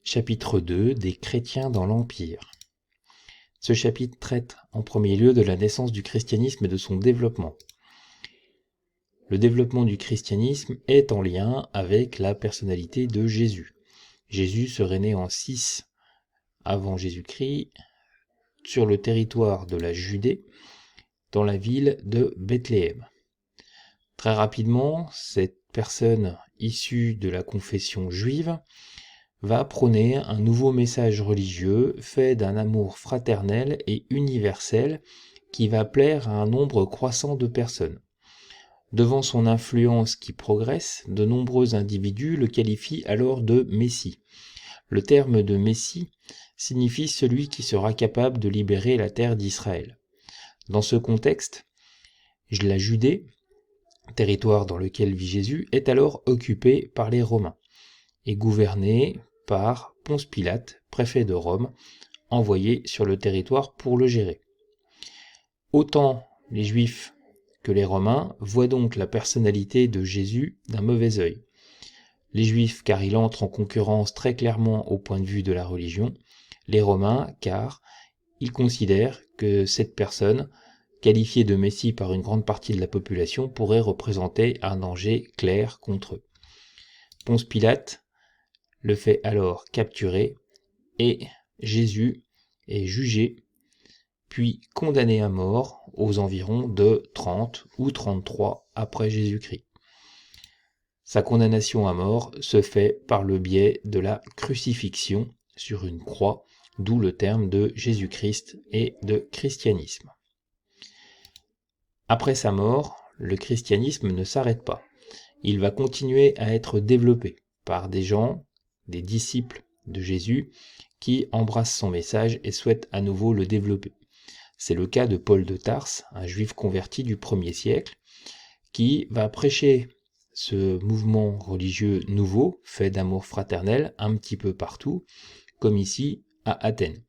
Chapitre 2 des chrétiens dans l'Empire. Ce chapitre traite en premier lieu de la naissance du christianisme et de son développement. Le développement du christianisme est en lien avec la personnalité de Jésus. Jésus serait né en 6 avant Jésus-Christ sur le territoire de la Judée, dans la ville de Bethléem. Très rapidement, cette personne issue de la confession juive va prôner un nouveau message religieux fait d'un amour fraternel et universel qui va plaire à un nombre croissant de personnes. Devant son influence qui progresse, de nombreux individus le qualifient alors de Messie. Le terme de Messie signifie celui qui sera capable de libérer la terre d'Israël. Dans ce contexte, la Judée, territoire dans lequel vit Jésus, est alors occupée par les Romains et gouvernée par Ponce Pilate, préfet de Rome, envoyé sur le territoire pour le gérer. Autant les Juifs que les Romains voient donc la personnalité de Jésus d'un mauvais œil. Les Juifs car il entre en concurrence très clairement au point de vue de la religion, les Romains car ils considèrent que cette personne, qualifiée de Messie par une grande partie de la population, pourrait représenter un danger clair contre eux. Ponce Pilate le fait alors capturer et Jésus est jugé puis condamné à mort aux environs de 30 ou 33 après Jésus-Christ. Sa condamnation à mort se fait par le biais de la crucifixion sur une croix, d'où le terme de Jésus-Christ et de christianisme. Après sa mort, le christianisme ne s'arrête pas. Il va continuer à être développé par des gens, des disciples de Jésus, qui embrassent son message et souhaitent à nouveau le développer. C'est le cas de Paul de Tarse, un juif converti du 1er siècle, qui va prêcher ce mouvement religieux nouveau, fait d'amour fraternel, un petit peu partout, comme ici à Athènes.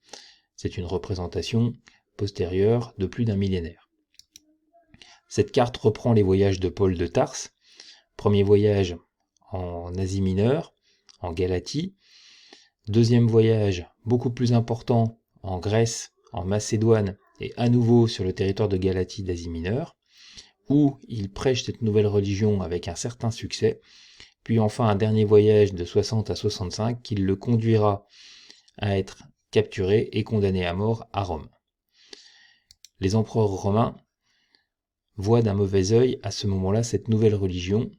C'est une représentation postérieure de plus d'un millénaire. Cette carte reprend les voyages de Paul de Tarse. Premier voyage en Asie mineure, en Galatie. Deuxième voyage, beaucoup plus important, en Grèce, en Macédoine, et à nouveau sur le territoire de Galatie d'Asie mineure, où il prêche cette nouvelle religion avec un certain succès, puis enfin un dernier voyage de 60 à 65 qui le conduira à être capturé et condamné à mort à Rome. Les empereurs romains voient d'un mauvais œil à ce moment-là cette nouvelle religion.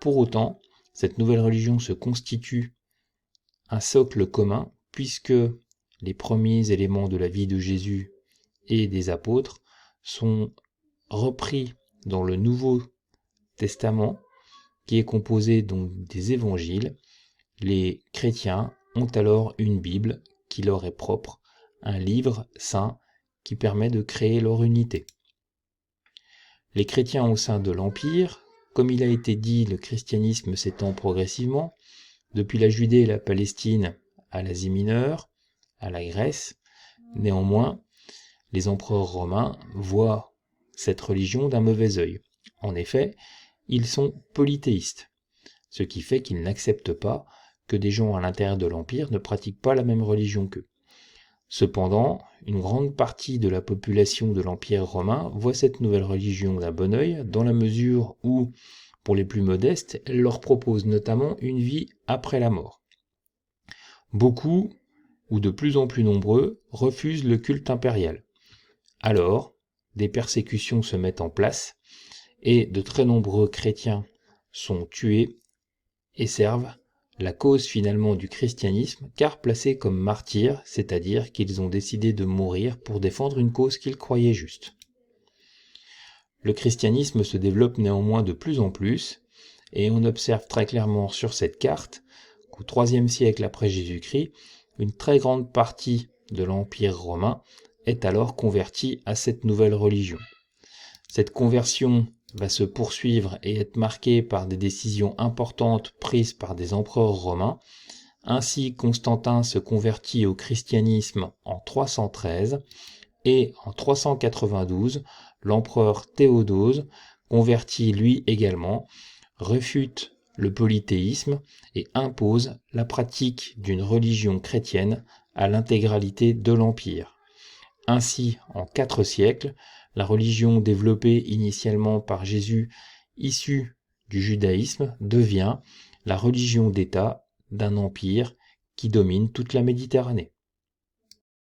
Pour autant, cette nouvelle religion se constitue un socle commun, puisque les premiers éléments de la vie de Jésus et des apôtres sont repris dans le Nouveau Testament, qui est composé donc des évangiles. Les chrétiens ont alors une Bible qui leur est propre, un livre saint qui permet de créer leur unité. Les chrétiens au sein de l'Empire, comme il a été dit, le christianisme s'étend progressivement, depuis la Judée et la Palestine à l'Asie mineure, à la Grèce. Néanmoins, les empereurs romains voient cette religion d'un mauvais œil. En effet, ils sont polythéistes, ce qui fait qu'ils n'acceptent pas que des gens à l'intérieur de l'Empire ne pratiquent pas la même religion qu'eux. Cependant, une grande partie de la population de l'Empire romain voit cette nouvelle religion d'un bon œil, dans la mesure où, pour les plus modestes, elle leur propose notamment une vie après la mort. Beaucoup, ou de plus en plus nombreux, refusent le culte impérial. Alors, des persécutions se mettent en place, et de très nombreux chrétiens sont tués et servent la cause finalement du christianisme, car placés comme martyrs, c'est-à-dire qu'ils ont décidé de mourir pour défendre une cause qu'ils croyaient juste. Le christianisme se développe néanmoins de plus en plus, et on observe très clairement sur cette carte qu'au IIIe siècle après Jésus-Christ, une très grande partie de l'Empire romain est alors convertie à cette nouvelle religion. Cette conversion va se poursuivre et être marquée par des décisions importantes prises par des empereurs romains. Ainsi, Constantin se convertit au christianisme en 313 et en 392, l'empereur Théodose, converti lui également, réfute le polythéisme et impose la pratique d'une religion chrétienne à l'intégralité de l'Empire. Ainsi, en 4 siècles, la religion développée initialement par Jésus, issue du judaïsme, devient la religion d'État d'un empire qui domine toute la Méditerranée.